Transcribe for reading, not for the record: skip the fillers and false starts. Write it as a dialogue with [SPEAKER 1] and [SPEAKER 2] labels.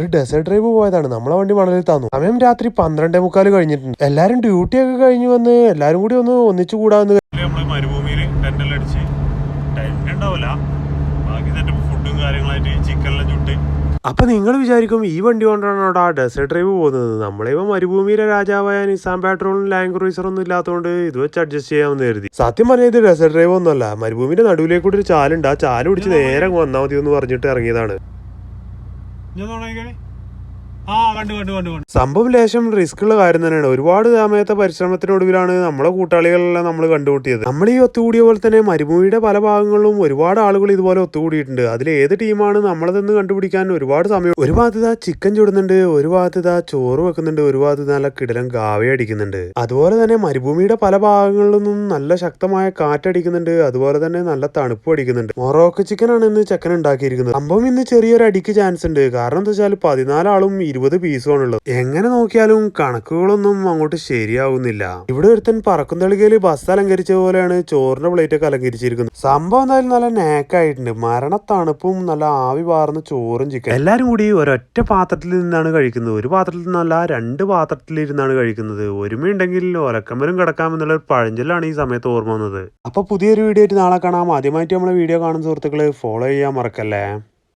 [SPEAKER 1] ഒരു desert drive പോയതാണ്. നമ്മളെ വണ്ടി മണലിൽ താന്നു. സമയം രാത്രി 12:45 കഴിഞ്ഞിട്ടുണ്ട്. എല്ലാരും ഡ്യൂട്ടി ഒക്കെ കഴിഞ്ഞു വന്ന് എല്ലാരും കൂടി ഒന്ന് ഒന്നിച്ചു കൂടാന്ന്
[SPEAKER 2] മരുഭൂമിയിൽ ടെന്റെല്ലാം അടിച്ച് ടെന്റ് ഉണ്ടാവില്ല, ബാക്കി ഫുഡും കാര്യങ്ങളായിട്ട് ചിക്കനെല്ലാം ചുട്ട്.
[SPEAKER 1] അപ്പൊ നിങ്ങൾ വിചാരിക്കും ഈ വണ്ടി കൊണ്ടാണ് അവിടെ ആ ഡെസേർട്ട് ഡ്രൈവ് പോകുന്നത്. നമ്മളിപ്പോ മരുഭൂമിയിലെ രാജാവായ നിസാൻ പെട്രോളും ലാൻഡ് ക്രൂസർ ഒന്നും ഇല്ലാത്തതുകൊണ്ട് ഇത് വെച്ച് അഡ്ജസ്റ്റ് ചെയ്യാമെന്ന് കരുതി. സത്യം പറഞ്ഞാൽ ഇത് ഡെസേർട്ട് ഡ്രൈവ് ഒന്നുമല്ല, മരുഭൂമിന്റെ നടുവിലേക്കൂടി ഒരു ചാലുണ്ട്. ആ ചാല് പിടിച്ച് നേരെ വന്നാൽ മതി എന്ന് പറഞ്ഞിട്ട് ഇറങ്ങിയതാണ്. സംഭവം ലേശം റിസ്ക് ഉള്ള കാര്യം തന്നെയാണ്. ഒരുപാട് സമയത്തെ പരിശ്രമത്തിനൊടുവിലാണ് നമ്മളെ കൂട്ടാളികളെല്ലാം നമ്മൾ കണ്ടുമുട്ടിയത്. നമ്മൾ ഈ ഒത്തുകൂടിയ പോലെ തന്നെ മരുഭൂമിയുടെ പല ഭാഗങ്ങളിലും ഒരുപാട് ആളുകൾ ഇതുപോലെ ഒത്തുകൂടിയിട്ടുണ്ട്. അതിൽ ഏത് ടീമാണ് നമ്മളതെന്ന് കണ്ടുപിടിക്കാൻ ഒരുപാട് സമയം. ഒരു ഭാഗത്ത് ചിക്കൻ ചുടുന്നുണ്ട്, ഒരു ഭാഗത്ത് ചോറ് വെക്കുന്നുണ്ട്, ഒരു ഭാഗത്ത് നല്ല കിടലം ഗാവ അടിക്കുന്നുണ്ട്. അതുപോലെ തന്നെ മരുഭൂമിയുടെ പല ഭാഗങ്ങളിൽ നിന്നും നല്ല ശക്തമായ കാറ്റടിക്കുന്നുണ്ട്. അതുപോലെ തന്നെ നല്ല തണുപ്പ് അടിക്കുന്നുണ്ട്. മൊറോക്കോ ചിക്കൻ ആണ് ഇന്ന് ചെക്കൻ ഉണ്ടാക്കിയിരിക്കുന്നത്. സംഭവം ഇന്ന് ചെറിയൊരു അടിക്ക് ചാൻസ് ഉണ്ട്. കാരണം എന്താ വെച്ചാൽ 14 ആളും 20 പീസുമാണുള്ളത്. എങ്ങനെ നോക്കിയാലും കണക്കുകളൊന്നും അങ്ങോട്ട് ശരിയാവുന്നില്ല. ഇവിടെ ഒരുത്തൻ പറക്കും തളികയില് ബസ് അലങ്കരിച്ച പോലെയാണ് ചോറിന്റെ പ്ലേറ്റ് ഒക്കെ അലങ്കരിച്ചിരിക്കുന്നത്. സംഭവം എന്തായാലും നല്ല നേക്കായിട്ടുണ്ട്. മരണത്തണുപ്പും നല്ല ആവി പാർന്ന ചോറും ചിക്കൻ എല്ലാരും കൂടി ഒരൊറ്റ പാത്രത്തിൽ നിന്നാണ് കഴിക്കുന്നത്. ഒരു പാത്രത്തിൽ നിന്നല്ല, 2 പാത്രത്തിലിരുന്നാണ് കഴിക്കുന്നത്. ഒരുമയുണ്ടെങ്കിൽ ഒലക്കമ്പലും കിടക്കാമെന്നുള്ള ഒരു പഴഞ്ചൊല്ലാണ് ഈ സമയത്ത് ഓർമ്മ വന്നത്. അപ്പൊ പുതിയൊരു വീഡിയോ ആയിട്ട് നാളെ കാണാം. ആദ്യമായിട്ട് നമ്മളെ വീഡിയോ കാണുന്ന സുഹൃത്തുക്കള് ഫോളോ ചെയ്യാൻ മറക്കല്ലേ.